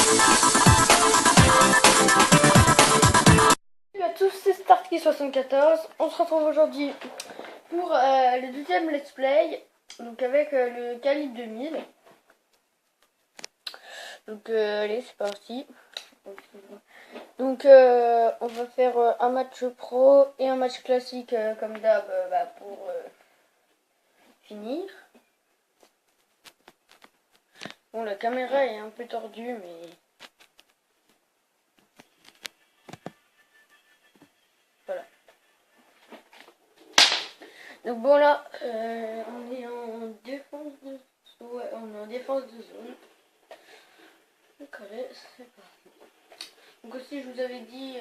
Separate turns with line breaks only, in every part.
Salut à tous, c'est Starkey74. On se retrouve aujourd'hui pour le deuxième let's play, donc avec le calibre 2000. Donc allez, c'est parti. Donc on va faire un match pro et un match classique comme d'hab pour finir. Bon, la caméra est un peu tordue, mais voilà. Donc bon là, on est en défense de, ouais, on est en défense de zone. Donc allez, c'est parti. Donc aussi, je vous avais dit,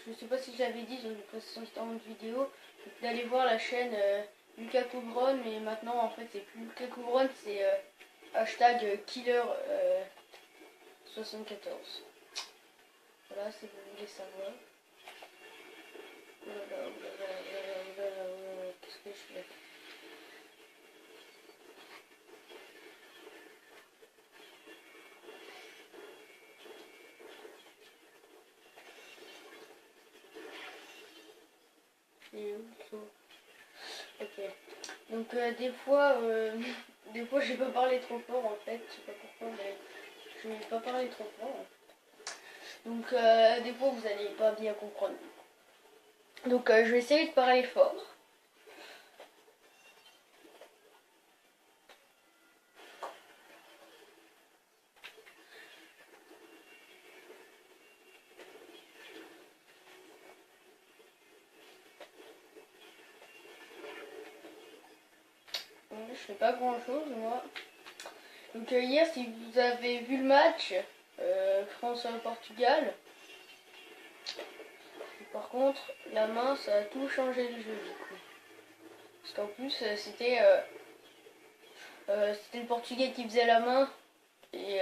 je sais pas si je l'avais dit dans une précédente vidéo, d'aller voir la chaîne Lucas Coubron, mais maintenant en fait c'est plus Lucas Coubron, c'est hashtag Killer74. Voilà, si vous voulez savoir. Qu'est-ce que je fais? Ok. Donc des fois j'ai pas parlé trop fort en fait, je sais pas pourquoi, mais je n'ai pas parlé trop fort. Donc des fois vous allez pas bien comprendre. Donc je vais essayer de parler fort. Je fais pas grand chose moi. Donc hier, si vous avez vu le match France-Portugal, par contre la main ça a tout changé le jeu du coup. Parce qu'en plus c'était le Portugais qui faisait la main et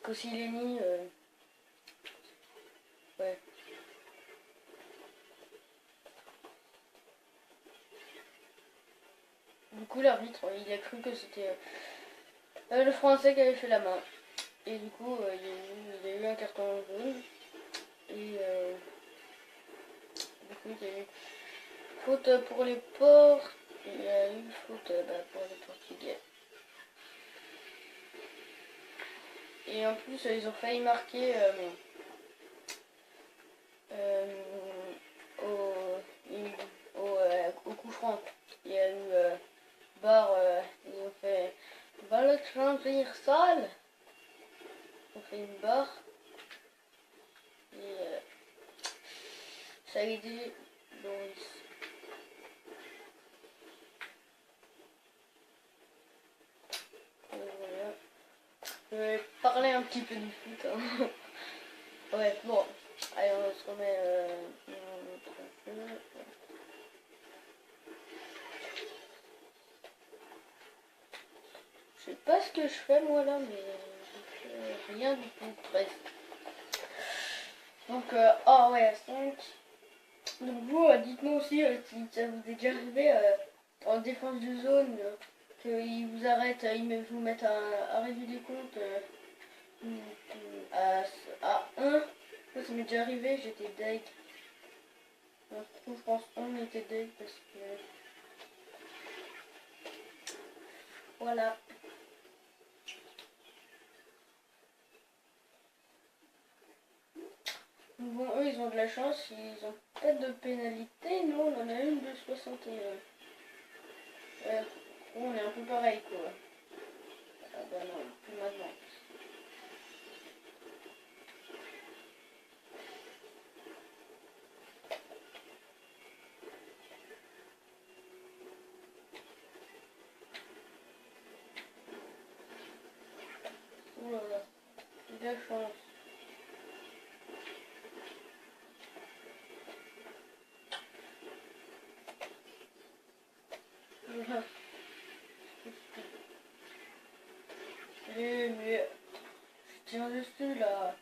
Koscielny ouais. Du coup l'arbitre il a cru que c'était le Français qui avait fait la main. Et du coup il y a eu un carton jaune. Et du coup il y a eu faute pour les Ports. Et il y a eu faute pour les Portugais. Et en plus ils ont failli marquer au coup franc. Il y a eu barre, ils ont fait balle transversale. On fait une barre. Et ça a aidé Loris. Voilà. Je vais parler un petit peu du foot. Hein. Ouais, bon. Allez, on se remet dans notre jeu. Je sais pas ce que je fais moi là, mais je fais rien du tout presque. Donc, ah ouais, 5. Donc vous, dites-moi aussi si ça vous est déjà arrivé en défense de zone, qu'ils vous arrêtent, ils vous mettent un arrêt du décompte à 1. Moi, ça m'est déjà arrivé, j'étais deg. Je pense qu'on était deg parce que... Voilà. Bon, eux, ils ont de la chance, ils ont pas de pénalité. Nous, on en a une de 61. On est un peu pareil, quoi. Ah bah non, plus maintenant. Oh là là, j'ai de la chance. Voilà. Mais je tiens dessus là.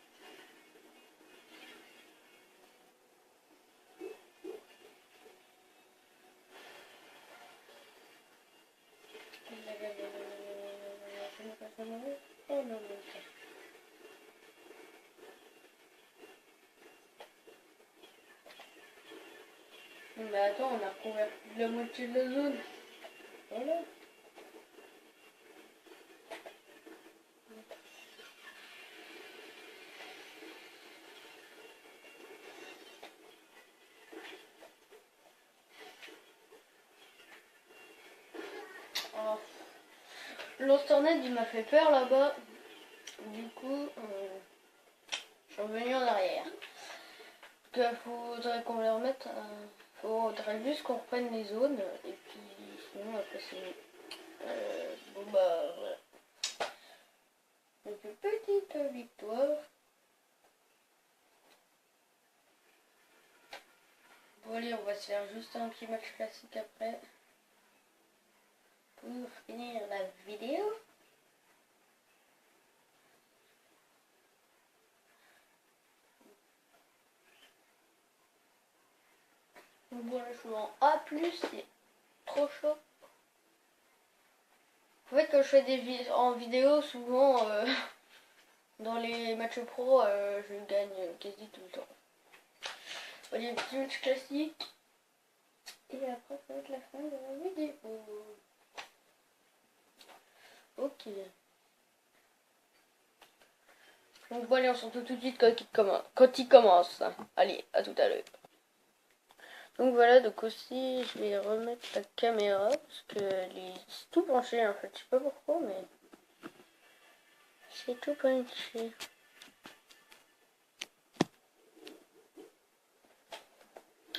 Oh non, non. Mais attends, on a recouvert plus de la moitié de la zone. Voilà. Oh. L'internet il m'a fait peur là-bas. Du coup, je suis revenu en arrière. Parce qu'il faudrait qu'on les remette. Faudrait juste qu'on reprenne les zones. Et puis sinon après c'est mieux. Bon bah voilà. Donc une petite victoire. Bon allez, on va se faire juste un petit match classique après. Pour finir la vidéo. Bon là je suis en A+, c'est trop chaud. En fait quand je fais des en vidéo, souvent dans les matchs pro, je gagne quasi tout le temps. Allez, un petit match classique. Et après ça va être la fin de la vidéo. Ok. Donc bon allez, on se retrouve tout de suite quand il commence. Allez, à tout à l'heure. Donc voilà, donc aussi je vais remettre la caméra parce que c'est tout penché en fait, je sais pas pourquoi mais c'est tout penché.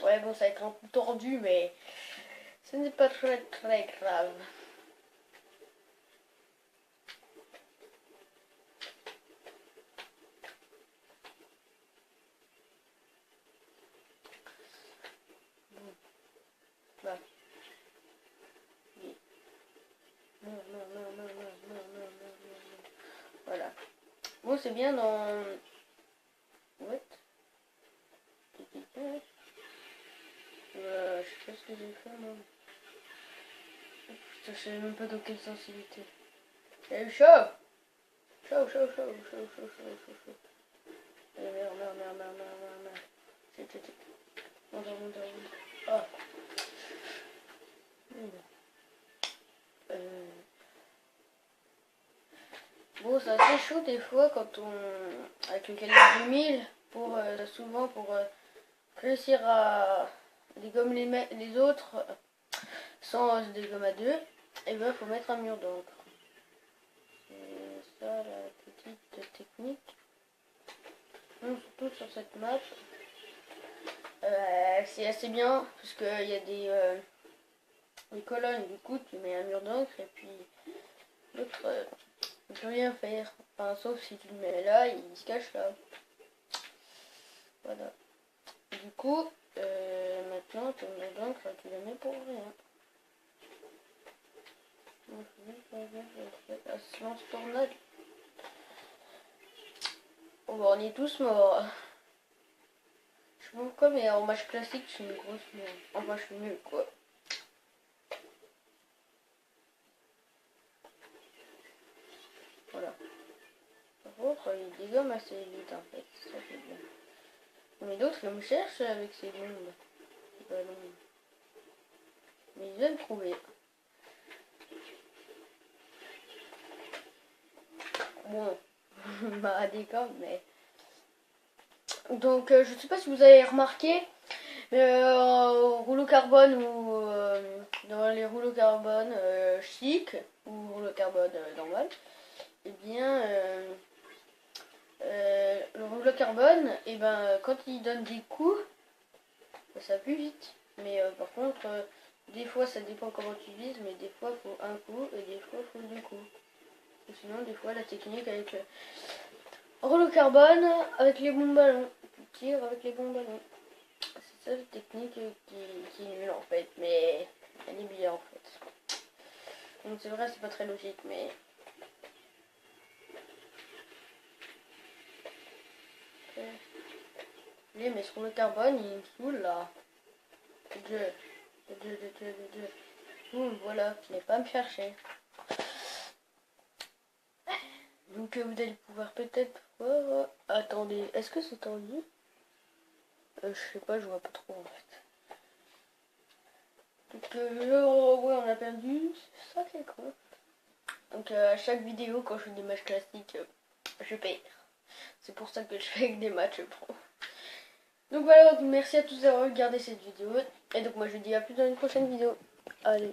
Ouais bon ça va être un peu tordu mais ce n'est pas très grave. Bah. Non. Voilà. Bon c'est bien dans... What? Je sais pas ce que j'ai fait moi. Putain, je sais même pas dans quelle sensibilité. J'ai eu chaud. Chaud. Merde. C'est. Monte. Oh. Bon, c'est assez chaud des fois quand on... avec le calibre 2000 pour souvent pour réussir à dégommer les autres sans se dégommer à deux, et ben faut mettre un mur d'encre. C'est ça la petite technique. Donc, surtout sur cette map, c'est assez bien parce qu'il y a des colonnes, du coup tu mets un mur d'encre et puis l'autre ne peut rien faire. Enfin, sauf si tu le mets là, il se cache là. Voilà. Du coup, maintenant ton mur d'encre tu la mets pour rien. Ah, silence tornade. Oh, bah, on est tous morts. Je sais pas pourquoi, mais en match classique, je suis une grosse merde. Enfin, je suis nulle, quoi. Voilà. Par contre, il dégomme assez vite, en fait. Ça fait bien. Mais d'autres, ils me cherchent avec ces bombes. Ballons. Mais ils viennent trouver. Bon, bah, dégomme, mais... Donc, je sais pas si vous avez remarqué, rouleau carbone ou dans les rouleaux carbone chic ou rouleau carbone normal, et bien le rouleau carbone, et ben quand il donne des coups, ça va plus vite. Mais par contre, des fois ça dépend comment tu vises, mais des fois faut un coup et des fois faut deux coups. Ou sinon des fois la technique avec le rouleau carbone avec les bons ballons, tu tires avec les bons ballons. C'est ça la technique qui est nulle en fait, mais elle est bien en fait. Donc c'est vrai, c'est pas très logique, mais... Mais sur le carbone, il me saoule là. Dieu. Voilà, je n'ai pas à me chercher. Donc vous allez pouvoir peut-être voir... Attendez, est-ce que c'est tendu Je sais pas, je vois pas trop en fait. ouais, on a perdu. C'est ça qui est con. Donc à chaque vidéo, quand je fais des matchs classiques, je perds. C'est pour ça que je fais des matchs pro. Donc voilà, merci à tous d'avoir regardé cette vidéo. Et donc moi je vous dis à plus dans une prochaine vidéo. Allez.